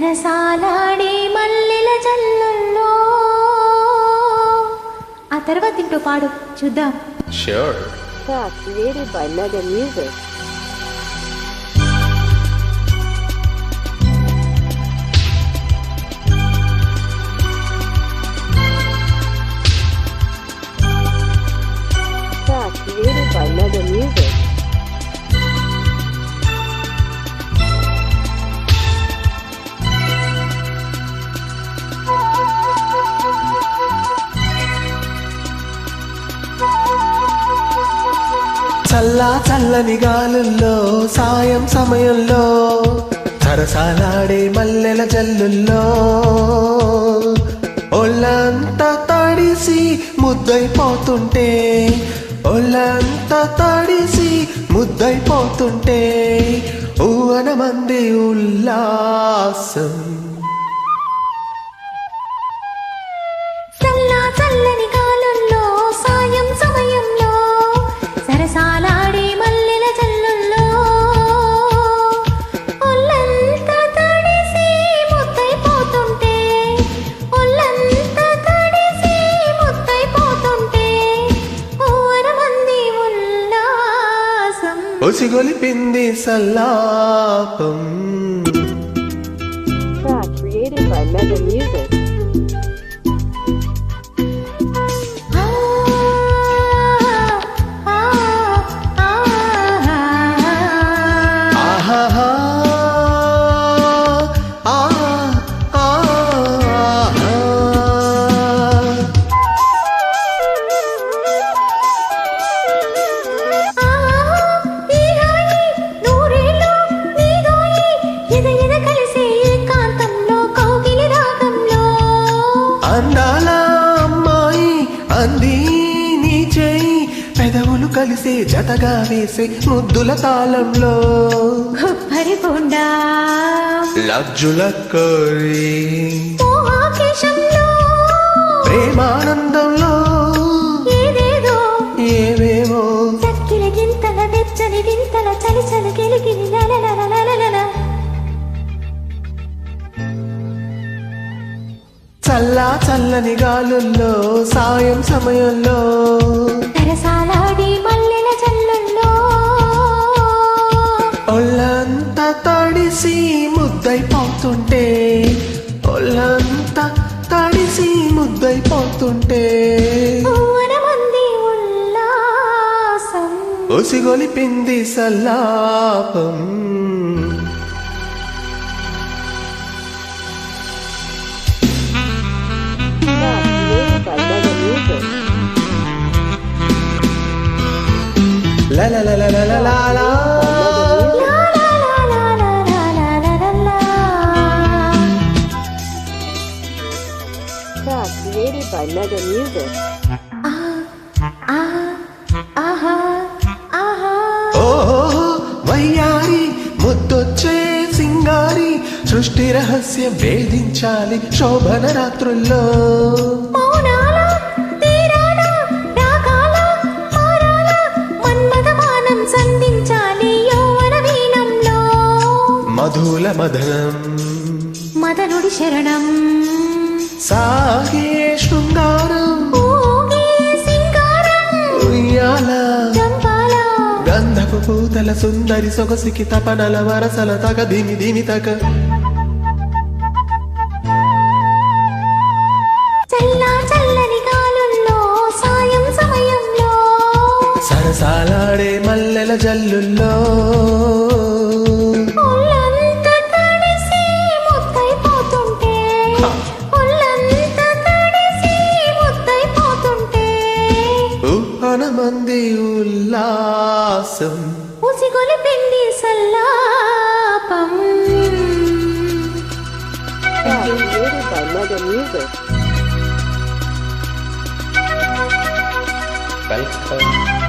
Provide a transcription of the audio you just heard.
సరసాలాడే మల్లెల జల్లుల్లో. ఆ తర్వాత ఇంటో పాడు చూద్దాం. Sure. Created by Mega Music. Created by Mega Music. చల్లా చల్లని గాలుల్లో సాయం సమయంలో సరసాలాడే మల్లెల జల్లుల్లో ఒళ్ళంతా తడిసి ముద్దైపోతుంటే, ఒళ్ళంతా తడిసి ముద్దైపోతుంటే ఊవన మంది ఉల్లాసం. చల్లని గాలుల్లో సాయం సమయంలో సరసాలాడే మల్లెల జల్లుల్లో ఒళ్ళంతా తడిసి ముద్దైపోతుంటే, ఒళ్ళంతా తడిసి ముద్దైపోతుంటే ఊర మంది ఉల్లాసం. ఒసిగొలిపింది సల్లాపం. Created by Mega Music. అందాల అమ్మాయి అంది నీ చేయి, పెదవులు కలిసే జతగా వేసే ముద్దుల తాళంలో పరిపొండా లజ్జుల కోరి మోహాకేశంలో ప్రేమానందంలో ఏదేదో ఏవేవో చక్కిల గింతల వెచ్చని వింతల చలిచలి గిలిగిలి లలలలలలల. చల్లా చల్లని గాలుల్లో సాయం సమయంలో సరసాలాడి మల్లెల జల్లుల్లో ఒళ్ళంతా తడిసి ముద్దైపోతుంటే, ఒళ్ళంతా తడిసి ముద్దైపోతుంటే ఊర మంది ఉల్లాసం. ఒసిగొలిపింది సల్లాపం. Created by Mega Music. La la la la la la la la. Law law law law law law law law law. Created by Mega Music. ఆ ఆహా ఆహా ఓహో వయ్యారి ముద్దొచ్చే సింగారి, సృష్టి రహస్యం వేధించాలి శోభన రాత్రుల్లో. మౌనాల తీరాల రాగాల మారాల మన్మథమానం సంధించాలి యౌవన వీణంలో. మధుల మదనం మదనుడి శరణం సాగే శృంగారం, ఊగే సింగారం ఉయ్యాల చంపాల గంధపు పూతల సుందరి సొగసికి తపనల వరసల తగ దిమి దిమి తగ. చల్లని గాలుల్లో సాయం సమయంలో సరసాలాడే మల్లెల జల్లుల్లో ఒళ్ళంతా తడిసి ముద్దైపోతుంటే, ఒళ్ళంతా తడిసి ముద్దైపోతుంటే ఊహన మంది ఉల్లాసం. ఉసిగొలిపింది సల్లాపం. Created by Mega Music. Welcome.